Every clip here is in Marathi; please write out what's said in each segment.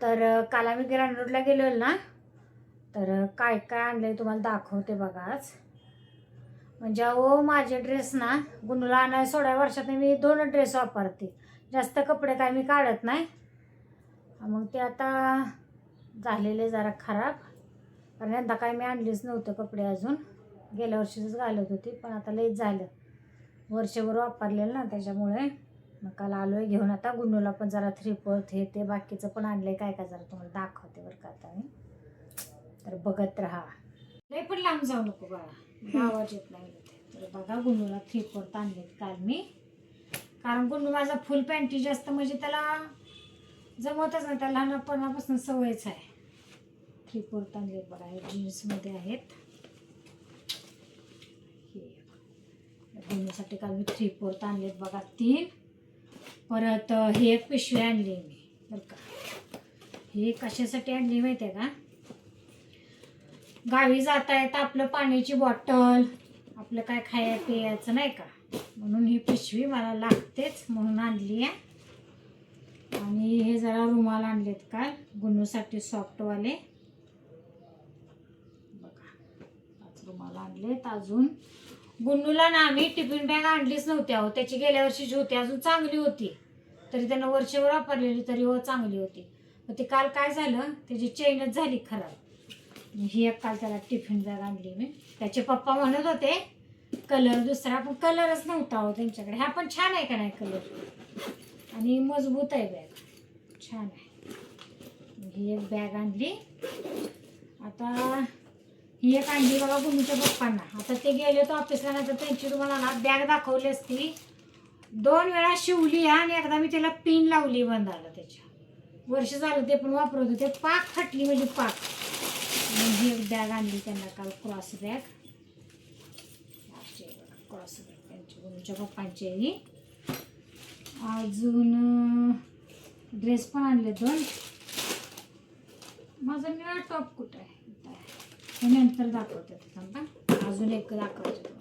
तर काल आम्ही ग्रँड गेलो ना, तर काय काय आणलंय तुम्हाला दाखवते बघा आज. म्हणजे अहो माझे ड्रेस ना गुन्नूला आणाय सोळा वर्षात मी 2 ड्रेस वापरते, जास्त कपडे काय मी काढत नाही. मग ते आता झालेले जरा खराब, कारण यंदा काय मी आणलीच नव्हतं कपडे अजून, गेल्या वर्षीच घालत होती. पण आता लईच झालं, वर्षभर वापरलेलं ना त्याच्यामुळे. मग काल आलो आहे घेऊन. आता गुन्नूला पण जरा 3/4 हे ते बाकीचं पण आणलं आहे, काय काय जरा तुम्हाला दाखवते बरं का आता मी. तर बघत राहा, लई पण लांब जाऊ नको बाळा, आवाज येत नाही. तर बघा गुन्नूला 3/4 आणलेत काल मी, कारण गुन्नू माझा फुल पॅन्टी जास्त म्हणजे त्याला जमतच नाही, त्याला लहानपणापासून सवयच आहे. 3/4 आणलेत बघा, हे जीन्समध्ये आहेत. गुन्नूसाठी काल मी 3/4 आणलेत बघा 3. परत हे एक पिशवी आणली मी बरं का. हे कशासाठी आणली माहिती आहे का, गावी जाता येता आपलं पाण्याची बॉटल, आपलं काय खाया प्यायचं नाही का, म्हणून ही पिशवी मला लागतेच म्हणून आणली आहे. आणि हे जरा रुमाल आणलेत काल गुन्नूसाठी, सॉफ्टवाले बघा. 5 रुमाल आणलेत. अजून गुन्नूला ना आम्ही टिफिन बॅग आणलीच नव्हती अहो, त्याची गेल्या वर्षीची होती, अजून चांगली होती, तरी त्यानं वर्षभर वापरलेली तरी हो चांगली होती. मग ते काल काय झालं, त्याची चेनच झाली खराब. ही एक काल त्याला टिफिन बॅग आणली मी. त्याचे पप्पा म्हणत होते कलर दुसरा, पण कलरच नव्हता हो त्यांच्याकडे. हा पण छान आहे का नाही कलर, आणि मजबूत आहे बॅग, छान आहे. ही एक बॅग आणली. आता ही एक आणली बघा गुन्नूच्या पप्पांना. आता ते गेले तर ऑफिसला, नाही तर त्यांची तुम्हाला ना बॅग दाखवली असती. 2 वेळा शिवली आणि एकदा मी त्याला पिन लावली बंदाला, त्याच्या वर्ष झालं ते पण वापरत होते, पाक फाटली म्हणजे पाक. ही एक बॅग आणली त्यांना काल, क्रॉस बॅग, क्रॉस बॅग त्यांची गुन्नूच्या पप्पांची ही. अजून ड्रेस पण आणले 2. माझा निळा टॉप कुठं आहे, हे नंतर दाखवते थांबा. अजून एक दाखवते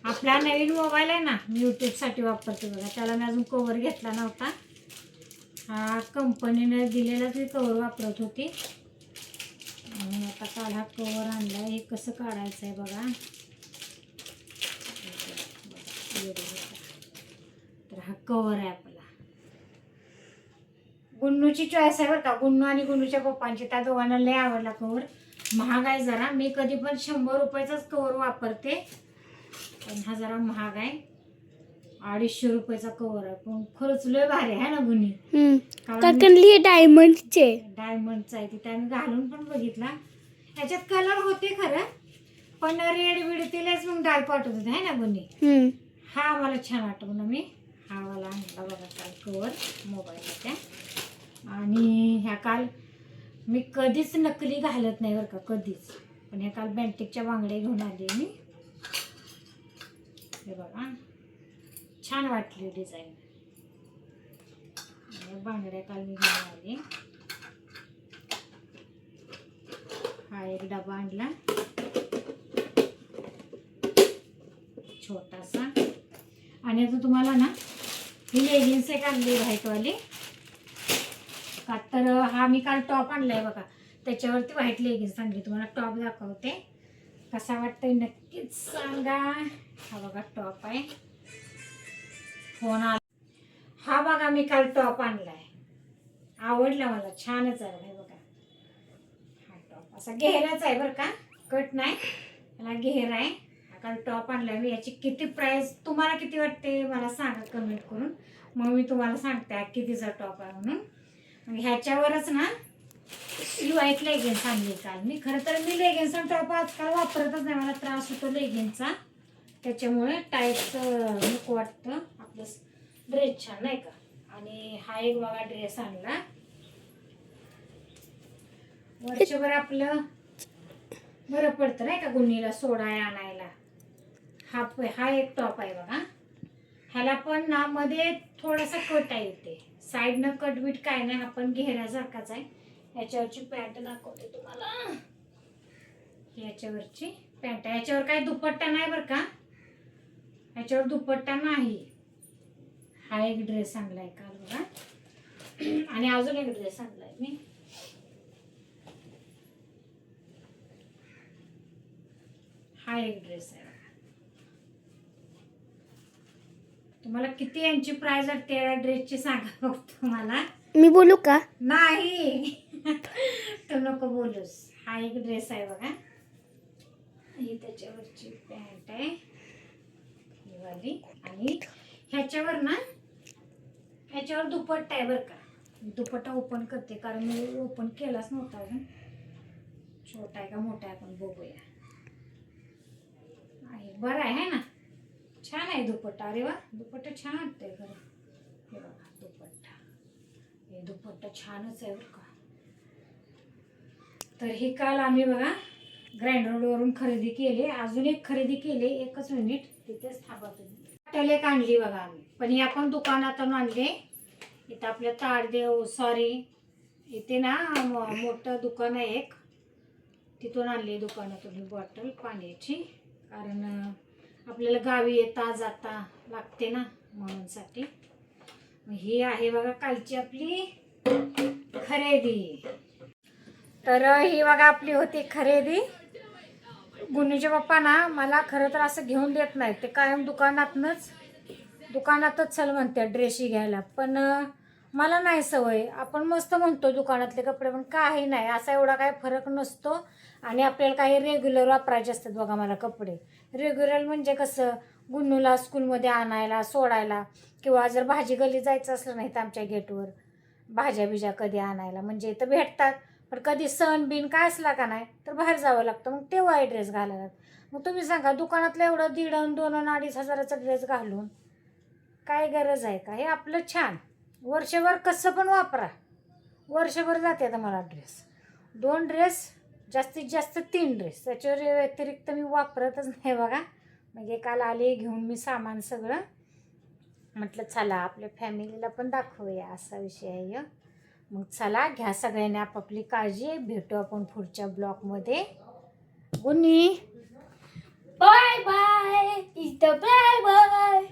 आपला नवीन मोबाईल आहे ना, मी यूट्यूबसाठी वापरते बघा, त्याला मी अजून कवर घेतला नव्हता. हा कंपनीने दिलेलाच मी कवर वापरत होती. आता काल हा कवर आणला. हे कसं काढायचं आहे बघा. तर हा कवर आहे आपला, गुन्नूची चॉईस आहे बरं का, गुन्नू आणि गुन्नूच्या पप्पांची, त्या दोघांना लय आवडला कवर. महाग आहे जरा, मी कधी पण 100 रुपयाचाच कवर वापरते, पण हा जरा महाग आहे, 250 रुपयाचा कवर आहे, पण खरंच लय भारी आहे ना गुन्नी. डायमंडचा आहे, तिथे आम्ही घालून पण बघितला. ह्याच्यात कलर होते खरं, पण रेड बीड तिलाच मग डाळ पाठवत होते आहे ना गुन्नी. हा मला छान वाटतो ना, मी हा वाला आणला बघा काल कवर मोबाईलच्या. आणि ह्या काल मी कधीच नकली घालत नाही बरं का, कधीच, पण ह्या काल बँटिकच्या बांगड्या घेऊन आले मी. हे बघा छान वाटली डिझाईन, बांगड्या काल मी घेऊन आले. हा एक डबा आणला छोटासा. आणि आता तुम्हाला ना ही लेगिन्स एक आणली व्हाईटवाली का, तर हा मी काल टॉप आणलाय बघा, त्याच्यावरती व्हाईट लेगिन्स आणली. तुम्हाला टॉप दाखवते कसा वाटतंय नक्कीच सांगा. हा बघा टॉप आहे, फोन आला. हा बघा मी काल टॉप आणलाय, आवडला मला, छानच आहे हे बघा. हा टॉप असा घेराच आहे बरं का, कट नाही, त्याला घेर आहे. काल टॉप आणलाय मी. याची किती प्राइस तुम्हाला किती वाटते मला सांगा कमेंट करून, मग मी तुम्हाला सांगते कितीचा टॉप आहे म्हणून. मग ह्याच्यावरच ना ही व्हाईट लेगिन्स आणली काल मी. खरं तर मी लेगिन्स आणि टॉप आजकाल वापरतच नाही, मला त्रास होतो लेगिन्सचा, त्याच्यामुळे टाईट नको वाटतं, आपलं ड्रेस छान नाही का. आणि हा एक बघा ड्रेस आणला, वर्षभर आपलं बरं पडतं नाही का गुन्नीला सोडाय आणायला. हा एक टॉप आहे बघा, ह्याला पण ना मध्ये थोडासा कट आहे, इथे साईडनं कट बीट काय नाही, आपण घेऱ्यासारखाच आहे. याच्यावरची पॅन्ट दाखवते तुम्हाला, याच्यावरची पॅन्ट आहे, याच्यावर काही दुपट्टा नाही बरं का, याच्यावर दुपट्टा नाही. हा एक ड्रेस आणलाय काल बघा. आणि अजून एक ड्रेस आणलाय मी. हा एक ड्रेस आहे. तुम्हाला किती यांची प्राइस आहे त्या ड्रेसची सांगा बघतो मला. मी बोलू का? नाही तू नको बोलूस. हा एक ड्रेस आहे बघा. ही त्याच्यावरची पॅन्ट आहे ही वाली. आणि ह्याच्यावर ना ह्याच्यावर दुपट्टा आहे बरं का. दुपट्टा ओपन करते कारण मी ओपन केलाच नव्हता अजून. छोटा आहे का मोठा आहे आपण बघूया. आहे बरं आहे ना. छान आहे दुपट्टा. अरे वा दुपट्टा छान वाटतंय खरं. हे बघा दुपट्टा. हे दुपट्टा छानच आहे बरं का. तर ही काल आम्ही बघा ग्राइंडरवरून खरेदी केली. अजून एक खरेदी केली. एकच मिनिट तिथेच थांबा तुम्ही. त्याला एक आणली बघा आम्ही. पण ही आपण दुकानातून आणले. इथं आपल्या ताडदेव सॉरी इथे ना मोठं दुकान आहे एक. तिथून आणली दुकानातून ही बॉटल पाण्याची. कारण आपल्याला गावी येता जाता लागते ना म्हणूनसाठी. ही आहे बघा कालची आपली खरेदी. तर ही बघा आपली होती खरेदी. गुन्नूचे पप्पा ना मला खरं तर असं घेऊन देत नाही. ते कायम दुकानातच चल म्हणते ड्रेसही घ्यायला. पण मला नाही सवय. आपण मस्त म्हणतो दुकानातले कपडे पण काही नाही असा एवढा काही फरक नसतो. आणि आपल्याला काही रेग्युलर वापरायचे असतात बघा मला कपडे. रेग्युलर म्हणजे कसं गुन्नूला स्कूलमध्ये आणायला सोडायला किंवा जर भाजी गली जायचं असलं नाही तर आमच्या गेटवर भाज्या बिज्या कधी आणायला म्हणजे इथं भेटतात. पण कधी सण बिन काय असला का नाही तर बाहेर जावं लागतं. मग तेव्हा ड्रेस घालायला. मग तुम्ही सांगा दुकानातलं एवढं 1,500, 2,000, 2,500 ड्रेस घालून काय गरज आहे का. हे आपलं छान वर्षभर कसं पण वापरा. वर्षभर जाते आता मला ड्रेस. 2 ड्रेस जास्तीत जास्त 3 ड्रेस. त्याच्यावर व्यतिरिक्त मी वापरतच नाही बघा. म्हणजे काल आले घेऊन मी सामान सगळं. म्हटलं चला आपल्या फॅमिलीला पण दाखवूया असा विषय आहे. मग चला घ्या सगळ्यांनी आपापली काळजी. भेटू आपण पुढच्या ब्लॉगमध्ये. गुन्नी बाय बाय. इथं बाय बाय.